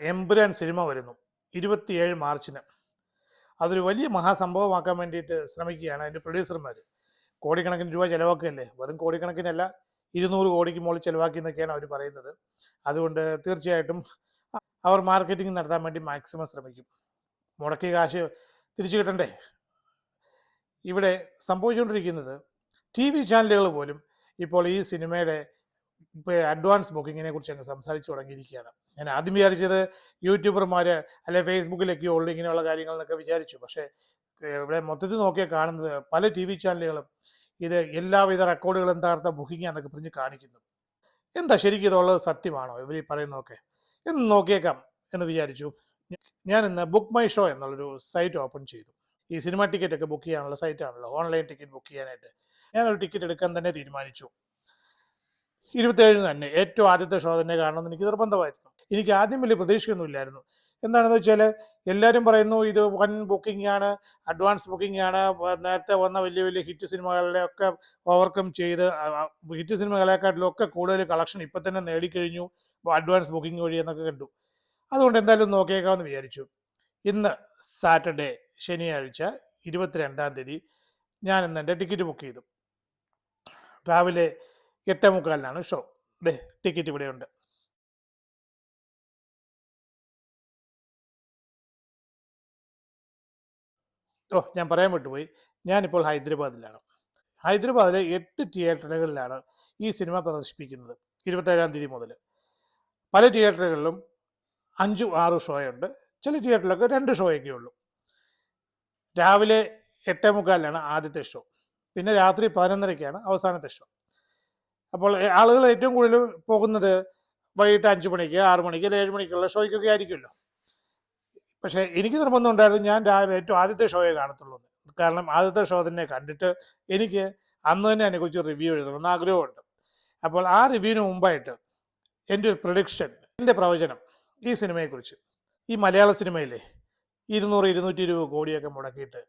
Empuraan cinema വരുന്നു 27 മാർച്ചിന്. അതൊരു വലിയ മഹാസംഭവമാക്കാൻ വേണ്ടിയിട്ട് ശ്രമിക്കുകയാണ് അതിൻ്റെ പ്രൊഡ്യൂസർമാർ. കോടിക്കണക്കിന് രൂപ ചിലവാക്കുകയല്ലേ, വെറും കോടിക്കണക്കിനല്ല, 200 കോടിക്ക് മുകളിൽ ചിലവാക്കി എന്നൊക്കെയാണ് അവർ പറയുന്നത്. അതുകൊണ്ട് തീർച്ചയായിട്ടും അവർ മാർക്കറ്റിംഗ് നടത്താൻ വേണ്ടി മാക്സിമം ശ്രമിക്കും. മുടക്കിയ കാശ് തിരിച്ചു കിട്ടണ്ടേ? ഇവിടെ സംഭവിച്ചുകൊണ്ടിരിക്കുന്നത് ടി വി ചാനലുകൾ പോലും ഇപ്പോൾ ഈ സിനിമയുടെ അഡ്വാൻസ് ബുക്കിങ്ങിനെ കുറിച്ച് അങ്ങ് സംസാരിച്ചു തുടങ്ങിയിരിക്കുകയാണ്. ഞാൻ ആദ്യം വിചാരിച്ചത് യൂട്യൂബർമാർ അല്ലെ ഫേസ്ബുക്കിലൊക്കെ ഉള്ളു ഇങ്ങനെയുള്ള കാര്യങ്ങൾ എന്നൊക്കെ വിചാരിച്ചു. പക്ഷേ ഇവിടെ മൊത്തത്തിൽ നോക്കിയാൽ കാണുന്നത് പല ടി വി ചാനലുകളും ഇത് എല്ലാവിധ റെക്കോർഡുകളും തകർത്ത ബുക്കിംഗ് എന്നൊക്കെ പറഞ്ഞ് കാണിക്കുന്നു. എന്താ ശരിക്കും ഇതുള്ളത് സത്യമാണോ ഇവർ ഈ പറയുന്നതൊക്കെ എന്ന് നോക്കിയേക്കാം എന്ന് വിചാരിച്ചു. ഞാൻ ഇന്ന് ബുക്ക് മൈ ഷോ എന്നുള്ളൊരു സൈറ്റ് ഓപ്പൺ ചെയ്തു. ഈ സിനിമ ടിക്കറ്റ് ഒക്കെ ബുക്ക് ചെയ്യാനുള്ള സൈറ്റാണല്ലോ, ഓൺലൈൻ ടിക്കറ്റ് ബുക്ക് ചെയ്യാനായിട്ട്. ഞാനൊരു ടിക്കറ്റ് എടുക്കാൻ തന്നെ തീരുമാനിച്ചു. 27 തന്നെ ഏറ്റവും ആദ്യത്തെ ഷോ തന്നെ കാണണമെന്ന് എനിക്ക് നിർബന്ധമായിരുന്നു. എനിക്ക് ആദ്യം വലിയ പ്രതീക്ഷയൊന്നുമില്ലായിരുന്നു. എന്താണെന്ന് വെച്ചാൽ എല്ലാവരും പറയുന്നു ഇത് വൻ ബുക്കിംഗ് ആണ്, അഡ്വാൻസ് ബുക്കിംഗ് ആണ്, നേരത്തെ വന്ന വലിയ വലിയ ഹിറ്റ് സിനിമകളെ ഒക്കെ ഓവർകം ചെയ്ത് ഹിറ്റ് സിനിമകളെക്കാട്ടിലും ഒക്കെ കൂടുതൽ കളക്ഷൻ ഇപ്പം തന്നെ നേടിക്കഴിഞ്ഞു അഡ്വാൻസ് ബുക്കിംഗ് വഴി എന്നൊക്കെ കണ്ടു. അതുകൊണ്ട് എന്തായാലും നോക്കിയേക്കാമെന്ന് വിചാരിച്ചു. ഇന്ന് സാറ്റർഡേ, ശനിയാഴ്ച 22-ാം തീയതി ഞാൻ ഇന്ന് എൻ്റെ ടിക്കറ്റ് ബുക്ക് ചെയ്തു. രാവിലെ 8:45 ഷോ. ടിക്കറ്റ് ഇവിടെയുണ്ട്. ഞാൻ പറയാൻ വിട്ടുപോയി, ഞാനിപ്പോൾ ഹൈദരാബാദിലാണ്. ഹൈദരാബാദിലെ 8 തിയേറ്ററുകളിലാണ് ഈ സിനിമ പ്രദർശിപ്പിക്കുന്നത് 27-ാം തീയതി മുതൽ. പല തിയേറ്ററുകളിലും 5-6 ഷോയുണ്ട്, ചില തിയേറ്ററിലൊക്കെ 2 ഷോയൊക്കെ ഉള്ളൂ. രാവിലെ 8:45 ആദ്യത്തെ ഷോ, പിന്നെ രാത്രി 11:30 അവസാനത്തെ ഷോ. അപ്പോൾ ആളുകൾ ഏറ്റവും കൂടുതൽ പോകുന്നത് വൈകിട്ട് 5 മണിക്ക്, 6 മണിക്ക്, 7 മണിക്കുള്ള ഷോയ്ക്കൊക്കെ ആയിരിക്കുമല്ലോ. പക്ഷേ എനിക്ക് നിർബന്ധം ഉണ്ടായിരുന്നു ഞാൻ രാവിലെ ഏറ്റവും ആദ്യത്തെ ഷോയെ കാണത്തുള്ളൂ. കാരണം ആദ്യത്തെ ഷോ തന്നെ കണ്ടിട്ട് എനിക്ക് അന്ന് തന്നെ അതിനെക്കുറിച്ച് റിവ്യൂ എഴുതണമെന്ന് ആഗ്രഹമുണ്ട്. അപ്പോൾ ആ റിവ്യൂവിന് മുമ്പായിട്ട് എൻ്റെ ഒരു പ്രൊഡിക്ഷൻ, എൻ്റെ പ്രവചനം ഈ സിനിമയെക്കുറിച്ച്. ഈ മലയാള സിനിമയിലെ 200-220 കോടിയൊക്കെ മുടക്കിയിട്ട്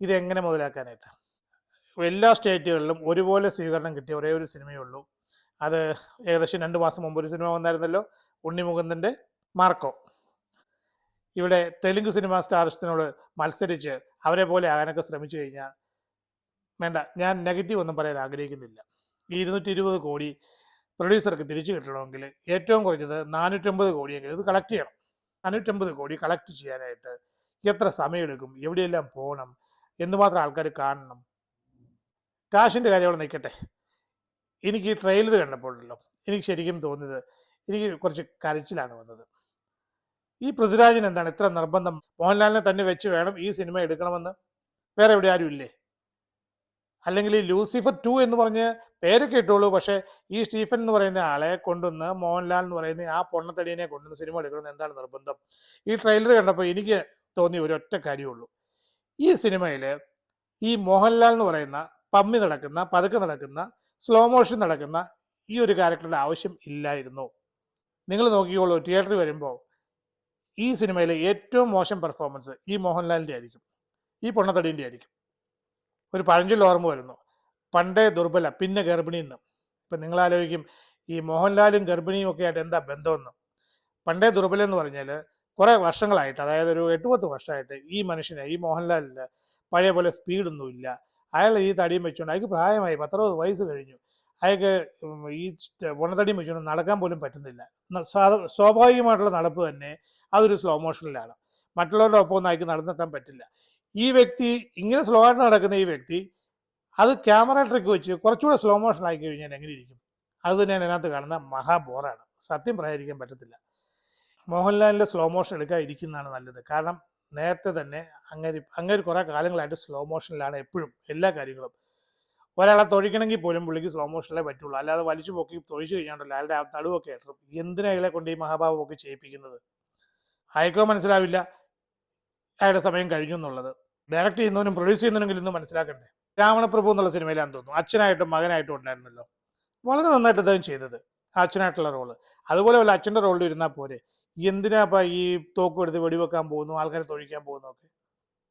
ഇതെങ്ങനെ മുതലാക്കാനായിട്ട്? എല്ലാ സ്റ്റേറ്റുകളിലും ഒരുപോലെ സ്വീകരണം കിട്ടിയ ഒരേ ഒരു സിനിമയേ ഉള്ളൂ. അത് ഏകദേശം 2 മാസം മുമ്പ് ഒരു സിനിമ വന്നായിരുന്നല്ലോ, ഉണ്ണിമുകുന്ദൻ്റെ മാർക്കോ. ഇവിടെ തെലുങ്ക് സിനിമ സ്റ്റാർസിനോട് മത്സരിച്ച് അവരെ പോലെ ആകാനൊക്കെ ശ്രമിച്ചു കഴിഞ്ഞാൽ വേണ്ട, ഞാൻ നെഗറ്റീവ് ഒന്നും പറയാൻ ആഗ്രഹിക്കുന്നില്ല. ഈ 220 കോടി പ്രൊഡ്യൂസർക്ക് തിരിച്ചു കിട്ടണമെങ്കിൽ ഏറ്റവും കുറഞ്ഞത് 450 കോടിയെങ്കിലും ഇത് കളക്ട് ചെയ്യണം. 450 കോടി കളക്ട് ചെയ്യാനായിട്ട് എത്ര സമയമെടുക്കും, എവിടെയെല്ലാം പോകണം, എന്തുമാത്രം ആൾക്കാർ കാണണം? കാശിൻ്റെ കാര്യം അവിടെ നിൽക്കട്ടെ. എനിക്ക് ഈ ട്രെയിലർ കണ്ടപ്പോഴല്ലോ എനിക്ക് ശരിക്കും തോന്നിയത്, എനിക്ക് കുറച്ച് കരച്ചിലാണ് വന്നത്. ഈ പൃഥ്വിരാജിന് എന്താണ് ഇത്ര നിർബന്ധം? മോഹൻലാലിനെ തന്നെ വെച്ച് വേണം ഈ സിനിമ എടുക്കണമെന്ന്? വേറെ എവിടെ ആരും ഇല്ലേ? അല്ലെങ്കിൽ ഈ ലൂസിഫർ 2 എന്ന് പറഞ്ഞ് പേരൊക്കെ ഇട്ടുള്ളൂ, പക്ഷേ ഈ സ്റ്റീഫൻ എന്ന് പറയുന്ന ആളെ കൊണ്ടുവന്ന് മോഹൻലാൽ എന്ന് പറയുന്ന ആ പൊണ്ണത്തടിയനെ കൊണ്ടുവന്ന് സിനിമ എടുക്കണമെന്ന് എന്താണ് നിർബന്ധം? ഈ ട്രെയിലർ കണ്ടപ്പോൾ എനിക്ക് തോന്നിയ ഒരൊറ്റ കാര്യമുള്ളൂ, ഈ സിനിമയിൽ ഈ മോഹൻലാൽ എന്ന് പറയുന്ന പമ്മി നടക്കുന്ന, പതുക്കെ നടക്കുന്ന, സ്ലോ മോഷൻ നടക്കുന്ന ഈ ഒരു ക്യാരക്ടറുടെ ആവശ്യം ഇല്ലായിരുന്നു. നിങ്ങൾ നോക്കിക്കോളൂ, തിയേറ്ററിൽ വരുമ്പോൾ ഈ സിനിമയിലെ ഏറ്റവും മോശം പെർഫോമൻസ് ഈ മോഹൻലാലിൻ്റെ ആയിരിക്കും, ഈ പൊണ്ണത്തടീൻ്റെ ആയിരിക്കും. ഒരു പഴഞ്ചൊല്ല് ഓർമ്മ വരുന്നു, പണ്ടേ ദുർബല പിന്നെ ഗർഭിണി എന്ന്. ഇപ്പം നിങ്ങൾ ആലോചിക്കും ഈ മോഹൻലാലും ഗർഭിണിയും ഒക്കെ ആയിട്ട് എന്താ ബന്ധമെന്ന്. പണ്ടേ ദുർബലം എന്ന് പറഞ്ഞാൽ കുറേ വർഷങ്ങളായിട്ട്, അതായത് ഒരു 8-10 വർഷമായിട്ട് ഈ മനുഷ്യന്, ഈ മോഹൻലാലിന് പഴയ പോലെ സ്പീഡൊന്നുമില്ല. അയാൾ ഈ തടിയും വെച്ചുകൊണ്ട്, അയാൾക്ക് പ്രായമായി 10-60 വയസ്സ് കഴിഞ്ഞു, അയാൾക്ക് ഈ പൊണ്ണത്തടിയും വെച്ചുകൊണ്ട് നടക്കാൻ പോലും പറ്റുന്നില്ല. സ്വാഭാവികമായിട്ടുള്ള നടപ്പ് തന്നെ അതൊരു സ്ലോ മോഷനിലാണ്. മറ്റുള്ളവരുടെ ഒപ്പം ഒന്നും അയാൾക്ക് നടന്നെത്താൻ പറ്റില്ല. ഈ വ്യക്തി ഇങ്ങനെ സ്ലോ ആയിട്ട് നടക്കുന്ന ഈ വ്യക്തി അത് ക്യാമറ ട്രിക്ക് വെച്ച് കുറച്ചുകൂടെ സ്ലോ മോഷൻ ആക്കി കഴിഞ്ഞാൽ എങ്ങനെ ഇരിക്കും? അത് തന്നെയാണ് ഇതിനകത്ത് കാണുന്ന മഹാബോറാണ്. സത്യം പറയാതിരിക്കാൻ പറ്റത്തില്ല. മോഹൻലാലിൻ്റെ സ്ലോ മോഷൻ എടുക്കാതിരിക്കുന്നതാണ് നല്ലത്. കാരണം നേരത്തെ തന്നെ അങ്ങേര് കുറേ കാലങ്ങളായിട്ട് സ്ലോ മോഷനിലാണ് എപ്പോഴും എല്ലാ കാര്യങ്ങളും. ഒരാളെ തൊഴിക്കണമെങ്കിൽ പോലും പുള്ളിക്ക് സ്ലോ മോഷനിലേ പറ്റുള്ളൂ, അല്ലാതെ വലിച്ചു പൊക്കി തൊഴിച്ചു കഴിഞ്ഞാണ്ടല്ലോ അയാളുടെ നടുവൊക്കെ ഇട്ടും. എന്തിനാ അയാളെ കൊണ്ട് ഈ മഹാഭാവമൊക്കെ ചെയ്യിപ്പിക്കുന്നത്? അയക്കോ മനസ്സിലാവില്ല അയാളുടെ സമയം കഴിഞ്ഞു എന്നുള്ളത്. ഡയറക്റ്റ് ചെയ്യുന്നവനും പ്രൊഡ്യൂസ് ചെയ്യുന്നവനെങ്കിലും ഇന്ന് മനസ്സിലാക്കണ്ടേ? രാവണപ്രഭു എന്നുള്ള സിനിമയിലാണെന്ന് തോന്നുന്നു അച്ഛനായിട്ടും മകനായിട്ടും ഉണ്ടായിരുന്നല്ലോ. വളരെ നന്നായിട്ട് അദ്ദേഹം ചെയ്തത് അച്ഛനായിട്ടുള്ള റോള്. അതുപോലെ വല്ല അച്ഛൻ്റെ റോളിൽ ഇരുന്നാൽ പോരെ. എന്തിനാ അപ്പം ഈ തോക്കും എടുത്ത് വെടിവെക്കാൻ പോകുന്നു, ആൾക്കാരെ തൊഴിക്കാൻ പോകുന്നു ഒക്കെ.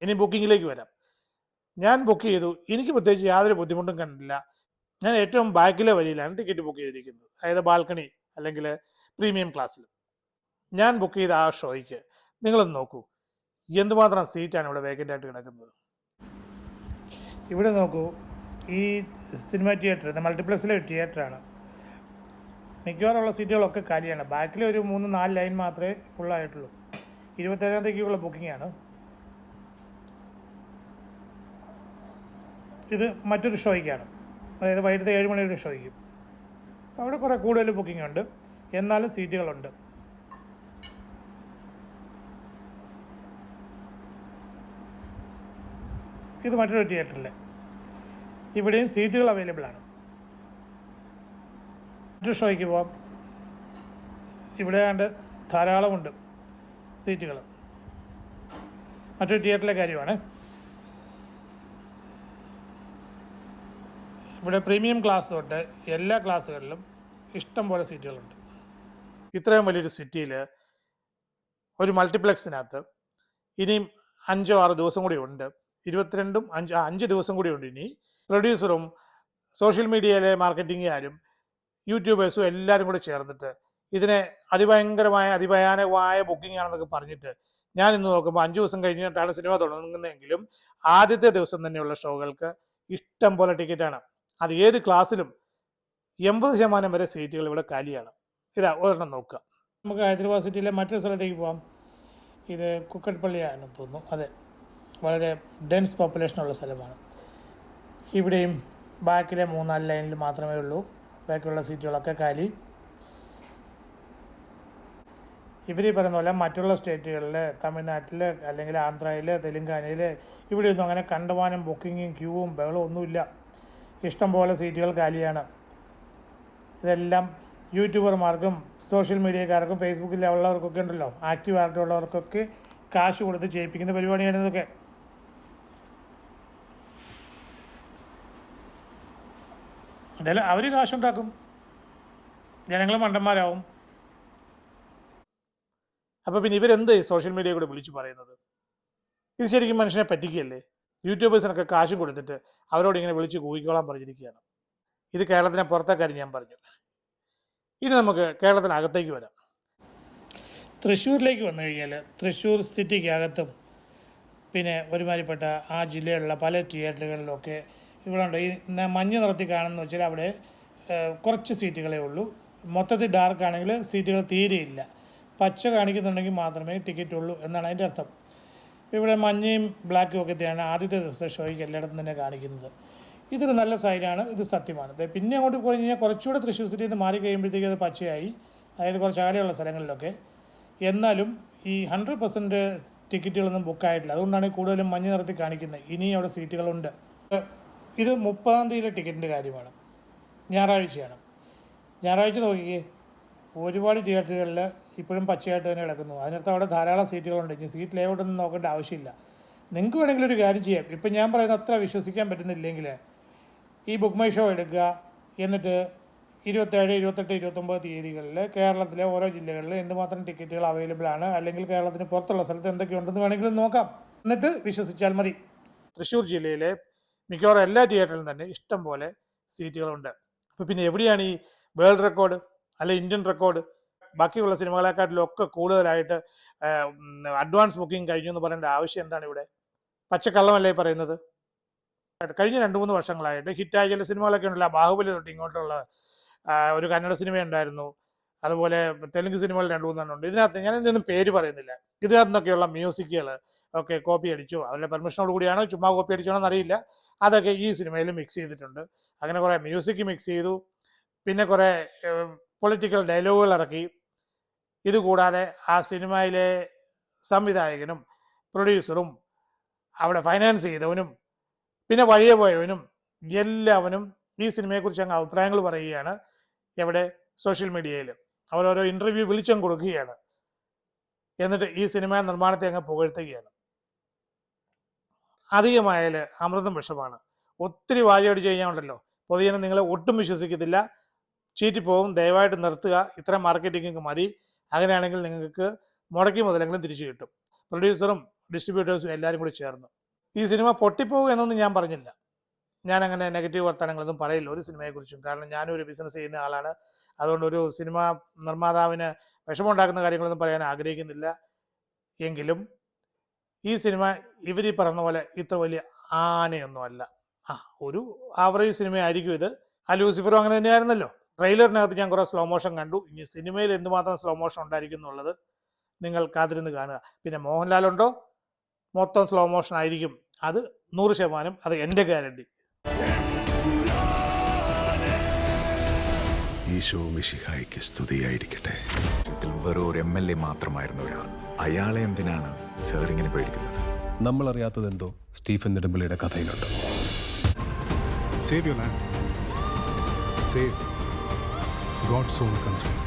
ഇനി ബുക്കിങ്ങിലേക്ക് വരാം. ഞാൻ ബുക്ക് ചെയ്തു, എനിക്ക് പ്രത്യേകിച്ച് യാതൊരു ബുദ്ധിമുട്ടും കണ്ടില്ല. ഞാൻ ഏറ്റവും ബാക്കിലെ വരിയിലാണ് ടിക്കറ്റ് ബുക്ക് ചെയ്തിരിക്കുന്നത്, അതായത് ബാൽക്കണി അല്ലെങ്കിൽ പ്രീമിയം ക്ലാസ്സിൽ. ഞാൻ ബുക്ക് ചെയ്ത ആ ഷോയ്ക്ക് നിങ്ങളൊന്ന് നോക്കൂ, എന്തുമാത്രം സീറ്റാണ് ഇവിടെ വേക്കൻ്റ് ആയിട്ട് കിടക്കുന്നത്. ഇവിടെ നോക്കൂ, ഈ സിനിമ തിയേറ്റർ മൾട്ടിപ്ലക്സിലെ ഒരു തിയേറ്ററാണ്. മിക്കവാറുള്ള സീറ്റുകളൊക്കെ കാലിയാണ്. ബാക്കിൽ ഒരു 3-4 ലൈൻ മാത്രമേ ഫുള്ളായിട്ടുള്ളൂ. 27-ാം തീയതിക്കുള്ള ബുക്കിംഗാണ്. ഇത് മറ്റൊരു ഷോയ്ക്കാണ്, അതായത് വൈകിട്ട് 7 മണിയുടെ ഷോയ്ക്ക്. അവിടെ കുറേ കൂടുതൽ ബുക്കിംഗ് ഉണ്ട്, എന്നാലും സീറ്റുകളുണ്ട്. ഇത് മറ്റൊരു തിയേറ്ററിൽ, ഇവിടെയും സീറ്റുകൾ അവൈലബിൾ ആണ്. മറ്റൊരു ഷോയ്ക്ക് പോവാം. ഇവിടെ കണ്ട് ധാരാളമുണ്ട് സീറ്റുകൾ. മറ്റൊരു തിയേറ്ററിലെ കാര്യമാണ്. ഇവിടെ പ്രീമിയം ക്ലാസ് തൊട്ട് എല്ലാ ക്ലാസ്സുകളിലും ഇഷ്ടം പോലെ സീറ്റുകളുണ്ട്. ഇത്രയും വലിയൊരു സിറ്റിയിൽ ഒരു മൾട്ടിപ്ലക്സിനകത്ത് ഇനിയും 5-6 ദിവസം കൂടി ഉണ്ട്. 5 ദിവസം കൂടി ഉണ്ട്. ഇനി പ്രൊഡ്യൂസറും സോഷ്യൽ മീഡിയയിലെ മാർക്കറ്റിംഗുകാരും യൂട്യൂബേഴ്സും എല്ലാവരും കൂടി ചേർന്നിട്ട് ഇതിനെ അതിഭയാനകമായ ബുക്കിംഗ് ആണെന്നൊക്കെ പറഞ്ഞിട്ട് ഞാൻ ഇന്ന് നോക്കുമ്പോൾ 5 ദിവസം കഴിഞ്ഞിട്ടാണ് സിനിമ തുടങ്ങുന്നതെങ്കിലും ആദ്യത്തെ ദിവസം തന്നെയുള്ള ഷോകൾക്ക് ഇഷ്ടം പോലെ ടിക്കറ്റാണ്. അത് ഏത് ക്ലാസ്സിലും 80% വരെ സീറ്റുകൾ ഇവിടെ കാലിയാണ്. ഇതാ ഒരെണ്ണം നോക്കുക. നമുക്ക് ഹൈദരാബാദ് സിറ്റിയിലെ മറ്റൊരു സ്ഥലത്തേക്ക് പോകാം. ഇത് കുക്കട്പള്ളിയാണെന്ന് തോന്നുന്നു. അതെ, വളരെ ഡെൻസ് പോപ്പുലേഷനുള്ള സ്ഥലമാണ്. ഇവിടെയും ബാക്കിലെ 3-4 ലൈനിൽ മാത്രമേ ഉള്ളൂ, ബാക്കിയുള്ള സീറ്റുകളൊക്കെ കാലി. ഇവർ ഈ പറയുന്ന പോലെ മറ്റുള്ള സ്റ്റേറ്റുകളിൽ, തമിഴ്നാട്ടിൽ അല്ലെങ്കിൽ ആന്ധ്രയിൽ, തെലുങ്കാനയിൽ ഇവിടെയൊന്നും അങ്ങനെ കണ്ടമാനം ബുക്കിങ്ങും ക്യൂവും ബഹളവും ഒന്നുമില്ല. ഇഷ്ടംപോലെ സീറ്റുകൾ കാലിയാണ്. ഇതെല്ലാം യൂട്യൂബർമാർക്കും സോഷ്യൽ മീഡിയക്കാർക്കും ഫേസ്ബുക്കിലുള്ളവർക്കൊക്കെ ഉണ്ടല്ലോ, ആക്റ്റീവ് ആയിട്ടുള്ളവർക്കൊക്കെ കാശ് കൊടുത്ത് ചെയ്യിപ്പിക്കുന്ന പരിപാടിയാണ് ഇതൊക്കെ. ഇതെല്ലാം അവർ കാശുണ്ടാക്കും, ജനങ്ങൾ മണ്ടന്മാരാവും. അപ്പോൾ പിന്നെ ഇവരെന്ത് സോഷ്യൽ മീഡിയ കൂടെ വിളിച്ചു പറയുന്നത്? ഇത് ശരിക്കും മനുഷ്യനെ പറ്റിക്കുകയല്ലേ? യൂട്യൂബേഴ്സിനൊക്കെ കാശും കൊടുത്തിട്ട് അവരോട് ഇങ്ങനെ വിളിച്ച് കൂയിക്കോളാൻ പറഞ്ഞിരിക്കുകയാണ്. ഇത് കേരളത്തിനെ പുറത്തെ കാര്യം ഞാൻ പറഞ്ഞു. ഇനി നമുക്ക് കേരളത്തിനകത്തേക്ക് വരാം. തൃശ്ശൂരിലേക്ക് വന്നു കഴിഞ്ഞാൽ തൃശ്ശൂർ സിറ്റിക്കകത്തും പിന്നെ ഒരുമാതിരിപ്പെട്ട ആ ജില്ലയിലുള്ള പല തിയേറ്ററുകളിലൊക്കെ ഇവിടെ ഉണ്ട്. ഈ മഞ്ഞ നിറത്തിൽ കാണുന്ന വെച്ചാൽ അവിടെ കുറച്ച് സീറ്റുകളേ ഉള്ളൂ. മൊത്തത്തിൽ ഡാർക്ക് ആണെങ്കിൽ സീറ്റുകൾ തീരെയില്ല. പച്ച കാണിക്കുന്നുണ്ടെങ്കിൽ മാത്രമേ ടിക്കറ്റ് ഉള്ളൂ എന്നാണ് അതിൻ്റെ അർത്ഥം. ഇവിടെ മഞ്ഞയും ബ്ലാക്കും ഒക്കെയാണ് ആദ്യത്തെ ദിവസത്തെ ഷോയ്ക്ക് എല്ലായിടത്തും തന്നെ കാണിക്കുന്നത്. ഇതൊരു നല്ല സൈഡാണ്, ഇത് സത്യമാണ്. പിന്നെ അങ്ങോട്ട് പോയി കഴിഞ്ഞാൽ കുറച്ചുകൂടെ തൃശ്ശൂർ സിറ്റിയിൽ നിന്ന് മാറി കഴിയുമ്പോഴത്തേക്ക് അത് പച്ചയായി, അതായത് കുറച്ച് അകലെയുള്ള സ്ഥലങ്ങളിലൊക്കെ. എന്നാലും ഈ 100% ടിക്കറ്റുകളൊന്നും ബുക്കായിട്ടില്ല. അതുകൊണ്ടാണ് കൂടുതലും മഞ്ഞ നിറത്തിൽ കാണിക്കുന്നത്. ഇനിയും അവിടെ സീറ്റുകളുണ്ട്. ഇത് 30-ാം തീയതിയിലെ ടിക്കറ്റിൻ്റെ കാര്യമാണ്. ഞായറാഴ്ചയാണ്. ഞായറാഴ്ച നോക്കിക്കേ, ഒരുപാട് തിയേറ്ററുകളിൽ ഇപ്പോഴും പച്ചയായിട്ട് തന്നെ കിടക്കുന്നു. അതിനകത്ത് അവിടെ ധാരാളം സീറ്റുകളുണ്ട്. ഇനി സീറ്റ് ലേഔട്ടൊന്നും നോക്കേണ്ട ആവശ്യമില്ല. നിങ്ങൾക്ക് വേണമെങ്കിൽ ഒരു കാര്യം ചെയ്യാം. ഇപ്പം ഞാൻ പറയുന്നത് അത്ര വിശ്വസിക്കാൻ പറ്റുന്നില്ലെങ്കിൽ ഈ ബുക്ക് മൈ ഷോ എടുക്കുക, എന്നിട്ട് 27, 28, 29 തീയതികളിൽ കേരളത്തിലെ ഓരോ ജില്ലകളിൽ എന്തുമാത്രം ടിക്കറ്റുകൾ അവൈലബിൾ ആണ്, അല്ലെങ്കിൽ കേരളത്തിന് പുറത്തുള്ള സ്ഥലത്ത് എന്തൊക്കെയുണ്ടെന്ന് വേണമെങ്കിലും നോക്കാം. എന്നിട്ട് വിശ്വസിച്ചാൽ മതി. തൃശ്ശൂർ ജില്ലയിലെ മിക്കവാറും എല്ലാ തിയേറ്ററിലും തന്നെ ഇഷ്ടം പോലെ സീറ്റുകളുണ്ട്. അപ്പോൾ പിന്നെ എവിടെയാണ് ഈ വേൾഡ് റെക്കോർഡ് അല്ലെ ഇന്ത്യൻ റെക്കോർഡ്? ബാക്കിയുള്ള സിനിമകളെക്കാട്ടിലും ഒക്കെ കൂടുതലായിട്ട് അഡ്വാൻസ് ബുക്കിംഗ് കഴിഞ്ഞു എന്ന് പറയേണ്ട ആവശ്യം എന്താണ് ഇവിടെ? പച്ചക്കള്ളമല്ലേ പറയുന്നത്? കഴിഞ്ഞ 2-3 വർഷങ്ങളായിട്ട് ഹിറ്റായ ചില സിനിമകളൊക്കെ ഉണ്ടല്ലോ. ബാഹുബലി തൊട്ട് ഇങ്ങോട്ടുള്ള ഒരു കന്നഡ സിനിമ ഉണ്ടായിരുന്നു, അതുപോലെ തെലുങ്ക് സിനിമകൾ 2-3 ഉണ്ട്. ഇതിനകത്ത് ഞാൻ ഇതിനൊന്നും പേര് പറയുന്നില്ല. ഇതിനകത്ത് നിന്നൊക്കെയുള്ള മ്യൂസിക്കുകൾ ഒക്കെ കോപ്പി അടിച്ചോ അവരുടെ പെർമിഷനോട് കൂടിയാണോ ചുമ്മാ കോപ്പി അടിച്ചോ എന്നറിയില്ല, അതൊക്കെ ഈ സിനിമയിൽ മിക്സ് ചെയ്തിട്ടുണ്ട്. അങ്ങനെ കുറേ മ്യൂസിക് മിക്സ് ചെയ്തു, പിന്നെ കുറേ പൊളിറ്റിക്കൽ ഡയലോഗുകൾ ഇറക്കി. ഇതുകൂടാതെ ആ സിനിമയിലെ സംവിധായകനും പ്രൊഡ്യൂസറും അവിടെ ഫൈനാൻസ് ചെയ്തവനും പിന്നെ വഴിയെ പോയവനും എല്ലാവനും ഈ സിനിമയെക്കുറിച്ച് അങ്ങ് അഭിപ്രായങ്ങൾ പറയുകയാണ്. എവിടെ? സോഷ്യൽ മീഡിയയിൽ അവരോരോ ഇൻ്റർവ്യൂ വിളിച്ചങ്ങ് കൊടുക്കുകയാണ്. എന്നിട്ട് ഈ സിനിമ നിർമ്മാണത്തെ അങ്ങ് പുകഴ്ത്തുകയാണ്. അധികമായാൽ അമൃതം വിഷമാണ്. ഒത്തിരി വാചകടിച്ച് കഴിഞ്ഞാൽ പൊതുജനം നിങ്ങളെ ഒട്ടും വിശ്വസിക്കത്തില്ല, ചീറ്റിപ്പോവും. ദയവായിട്ട് നിർത്തുക. ഇത്ര മാർക്കറ്റിംഗ് മതി. അങ്ങനെയാണെങ്കിൽ നിങ്ങൾക്ക് മുടക്കി മുതലെങ്കിലും തിരിച്ചു കിട്ടും. പ്രൊഡ്യൂസറും ഡിസ്ട്രിബ്യൂട്ടേഴ്സും എല്ലാവരും കൂടി ചേർന്ന്. ഈ സിനിമ പൊട്ടിപ്പോകും എന്നൊന്നും ഞാൻ പറഞ്ഞില്ല. ഞാനങ്ങനെ നെഗറ്റീവ് വർത്തമാനങ്ങളൊന്നും പറയില്ല ഒരു സിനിമയെക്കുറിച്ചും. കാരണം ഞാനും ഒരു ബിസിനസ് ചെയ്യുന്ന ആളാണ്. അതുകൊണ്ട് ഒരു സിനിമ നിർമ്മാതാവിന് വിഷമമുണ്ടാക്കുന്ന കാര്യങ്ങളൊന്നും പറയാൻ ആഗ്രഹിക്കുന്നില്ല. എങ്കിലും ഈ സിനിമ ഇവർ ഈ പറഞ്ഞ പോലെ ഇത്ര വലിയ ആനയൊന്നുമല്ല. ഒരു ആവറേജ് സിനിമയായിരിക്കും ഇത്. ലൂസിഫറും അങ്ങനെ തന്നെയായിരുന്നല്ലോ. ട്രെയിലറിനകത്ത് ഞാൻ കുറേ സ്ലോ മോഷൻ കണ്ടു. ഇനി സിനിമയിൽ എന്തുമാത്രം സ്ലോ മോഷൻ ഉണ്ടായിരിക്കും എന്നുള്ളത് നിങ്ങൾ കാത്തിരുന്ന് കാണുക. പിന്നെ മോഹൻലാലുണ്ടോ, മൊത്തം സ്ലോ മോഷൻ ആയിരിക്കും. അത് 100%, അത് എൻ്റെ ഗ്യാരണ്ടി. ഈശോ മിശിഹായ്ക്ക് സ്തുതിയായിരിക്കട്ടെ. വെറും ഒരു MLA മാത്രമായിരുന്ന ഒരാൾ, അയാളെ എന്തിനാണ് സാർ ഇങ്ങനെ പേടിക്കുന്നത്? നമ്മളറിയാത്തതെന്തോ Stephen നെടുമ്പള്ളിയുടെ കഥയിലുണ്ട്. Save your land. Save God's own country.